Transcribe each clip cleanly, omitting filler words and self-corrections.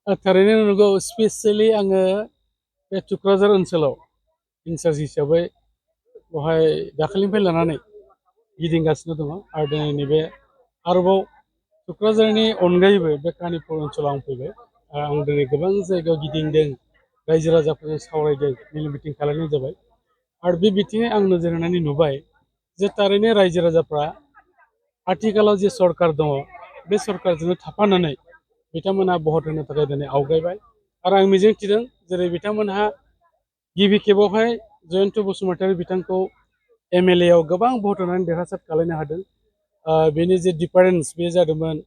थारैनो नंगौ स्पेसियेलि आङो बे टुक्राझार ओनसोलाव इनचार्ज हिसाबै बेवहाय दाखालिनिफ्राय लानानै गिदिंगासिनो दङ आरो दिनै नैबे आरोबाव टुक्राझारनि अनगायैबो बे कानिपुर ओनसोलाव आं फैबाय आं दिनै गोबां जायगायाव गिदिंदों रायजो राजाफोरजों सावरायदों मेल मिटिं खालामनाय जाबाय आरो बे बिथिङै आं नोजोर होनानै नुबाय जे थारैनो रायजो राजाफ्रा आथिखालाव जे सरकार दङ बे सरकारजोंनो थाफानानै बिथांमोनहा भट होनो थाखाय दिनै आवगायबाय आरो आं मिजिंथिदों जेरै बिथांमोनहा गिबि खेबावहाय जयन्त बसुमतारी बिथांखौ एमएलए आव गोबां भट होनानै देरहासार खालामनो हादों बेनि जे डिफारेन्स बे जादोंमोन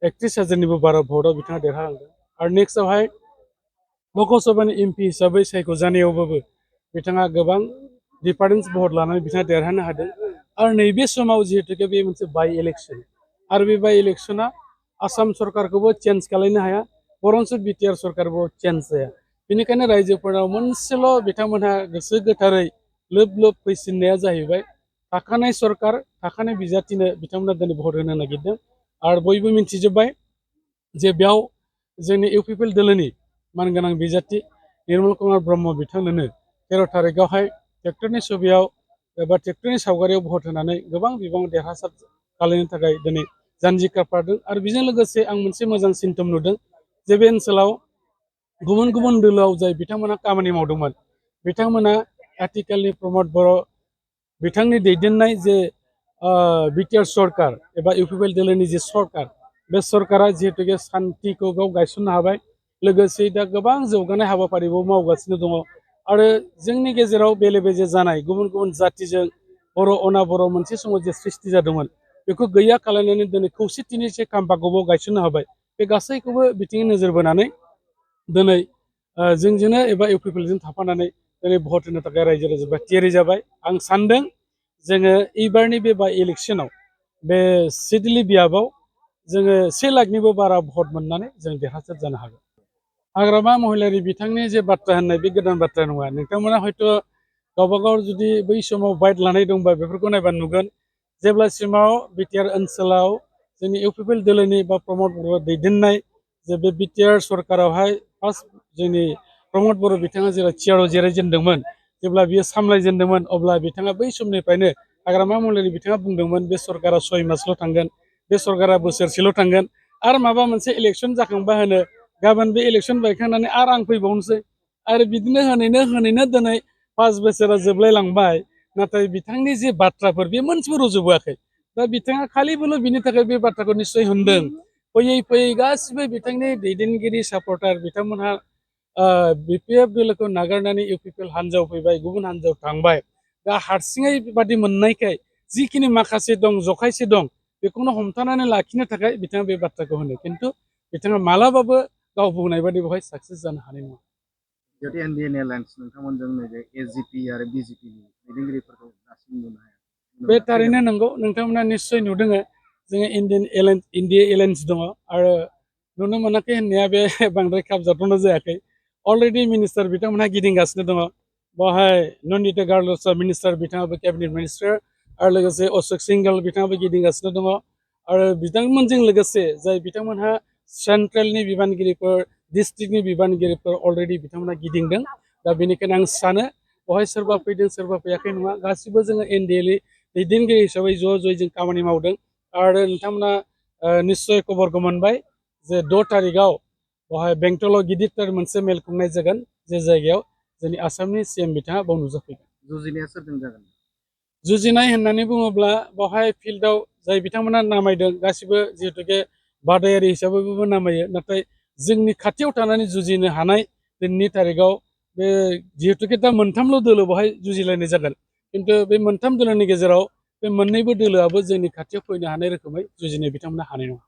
31,000निबो बारा भटआव बिथाङा देरहालांदों आरो नेक्स्टआवहाय लकसभानि एमपि हिसाबै सायख'जानायावबाबो बिथाङा गोबां डिफारेन्स भट लानानै बिथाङा देरहानो हादों आरो नैबे समाव जिहेतुके बे मोनसे बाइ इलेक्सन आरो बे बाइ इलेक्सना आसाम सरकारखौबो चेन्ज खालामनो हाया बरन्स बिटिआर सरकारबो चेन्ज जाया बेनिखायनो रायजोफोराव मोनसेल' बिथांमोनहा गोसो गोथारै लोब लोब फैसिननाया जाहैबाय थाखानाय सरकार थाखानाय बिजाथिनो बिथांमोना दिनै भट होनो नागिरदों आरो बयबो मिन्थिजोब्बाय जे बेयाव जोंनि इउपिपिएल दोलोनि मानगोनां बिजाथि निर्मल कुमार ब्रह्म बिथांनोनो 13 थारिखआवहाय ट्रेक्टरनि सुबियाव एबा ट्रेक्टरनि सावगारियाव भट होनानै गोबां बिबां देरहासार खालामनो थाखाय दिनै जानजि खाफ्रादों आरो बेजों लोगोसे आं मोनसे मोजां सिम्पटम नुदों जे बे ओनसोलाव गुबुन गुबुन दोलोआव जाय बिथांमोना खामानि मावदोंमोन बिथांमोना आथिखालनि प्रमद बर' बिथांनि दैदेननाय जे बिटिआर सरकार एबा इउपिपिएल दोलोनि जे सरकार बे सरकारा जिहेतुके सान्थिखौ गाव गायसननो हाबाय लोगोसे दा गोबां जौगानाय हाबाफारिबो मावगासिनो दङ आरो जोंनि गेजेराव बेले बेजे जानाय गुबुन गुबुन जातिजों बर' अना बर' मोनसे समाव जे सृष्टि जादोंमोन बेखौ गैया खालामनानै दिनै खौसेथिनि जे खाम्फाखौबो गायसननो हाबाय बे गासैखौबो बिथिङै नोजोर बोनानै दिनै जोंजोंनो एबा इउपिपिएलजों थाफानानै दिनै भट होनो थाखाय रायजो राजाफ्रा थियारि जाबाय आं सानदों जोङो एबारनि बे बाइ इलेक्सनाव बे सिडली बियाबाव जोङो 1 लाखनिबो बारा भट मोननानै जों देरहासार जानो हागोन हाग्रामा महिलारि बिथांनि जे बाथ्रा होननाय बे गोदान बाथ्रा नङा नोंथांमोना हयथ' गावबागाव जुदि बै समाव बाइट लानाय दंबा बेफोरखौ नायबा नुगोन जेब्लासिमाव बिटिआर ओनसोलाव जोंनि इउपिपिएल दोलोनि बा प्रमद बर' दैदेननाय जे बे बिटिआर सरकारावहाय फार्स्ट जोंनि प्रमद बर' बिथाङा जेराव चेयाराव जिरायजेनदोंमोन जेब्ला बियो सामलायजेनदोंमोन अब्ला बिथाङा बै समनिफ्रायनो हाग्रामा महिलारि बिथाङा बुंदोंमोन बे सरकारा 6 मासल' थांगोन बे सरकारा बोसोरसेल' थांगोन आरो माबा मोनसे इलेक्सन जाखांबा होनो गाबोन बे इलेक्सन बायखांनानै आरो आं फैबावनोसै आरो बिदिनो होनैनो दिनै 5 बोसोरा जोबलायलांबाय नाथाय बिथांनि जे बाथ्राफोर बे मोनसेबो रज'बोआखै दा बिथाङा खालिबोल' बिनि थाखाय बे बाथ्राखौ निस्सय होनदों फैयै फैयै गासिबो बिथांनि दैदेनगिरि सापर्टार बिथांमोनहा बिपिएफ दोलोखौ नागारनानै इउपिपिएल हान्जायाव फैबाय गुबुन हान्जायाव थांबाय दा हारसिङै बादि मोननायखाय जिखिनि माखासे दं जखायसे दं बेखौनो हमथानानै लाखिनो थाखाय बिथाङा बे बाथ्राखौ होनो खिन्थु बिथाङा मालाबाबो गाव बुंनाय बादि बेवहाय साक्सेस जानो हानाय नङा जिहेतु इन्डियान एलायन्स नोंथांमोनजों नैबे एजिपि आरो बिजेपिनि दैदेनगिरिफोरखौ दासिम नुनो हाया बे थारैनो नंगौ नोंथांमोना निस्सय नुदों जोङो इन्डिया एलायन्स दङ आरो नुनो मोनाखै होननाया बे बांद्राय खाबजाथावना जायाखै अलरेडि मिनिस्टार बिथांमोनहा गिदिंगासिनो दङ बेवहाय नन्दिता गार्लसा मिनिस्टार बिथाङाबो केबिनेट मिनिस्टार आरो लोगोसे अशोक सिंघल बिथाङाबो गिदिंगासिनो दङ आरो बिथांमोनजों लोगोसे जाय बिथांमोनहा सेन्ट्रेलनि बिबानगिरिफोर डिस्ट्रिक्टनि बिबानगिरिफोर अलरेडि बिथांमोना गिदिंदों दा बेनिखायनो आं सानो बेवहाय सोरबा फैदों सोरबा फैयाखै नङा गासिबो जोङो एनडिएनि दैदेनगिरि हिसाबै ज' ज'यै जों खामानि मावदों आरो नोंथांमोना निस्सय खबरखौ मोनबाय जे 6 थारिखआव बेवहाय बेंटलाव गिदिरथार मोनसे मेल खुंनाय जागोन जे जायगायाव जोंनि आसामनि सिएम बिथाङा बाव नुजाफैगोन जुजिनाया सोरजों जागोन जुजिनाय होननानै बुङोब्ला बेवहाय फिल्डआव जाय बिथांमोना नामायदों गासिबो जिहेतुके बादायारि हिसाबैबो नामायो नाथाय जोंनि खाथियाव थानानै जुजिनो हानाय 2 थारिखआव बे जिहेतुके दा मोनथामल' दोलो बेवहाय जुजिलायनाय जागोन खिन्थु बे मोनथाम दोलोनि गेजेराव बे मोननैबो दोलोआबो जोंनि खाथियाव फैनो हानाय रोखोमै जुजिनो बिथांमोना हानाय नङा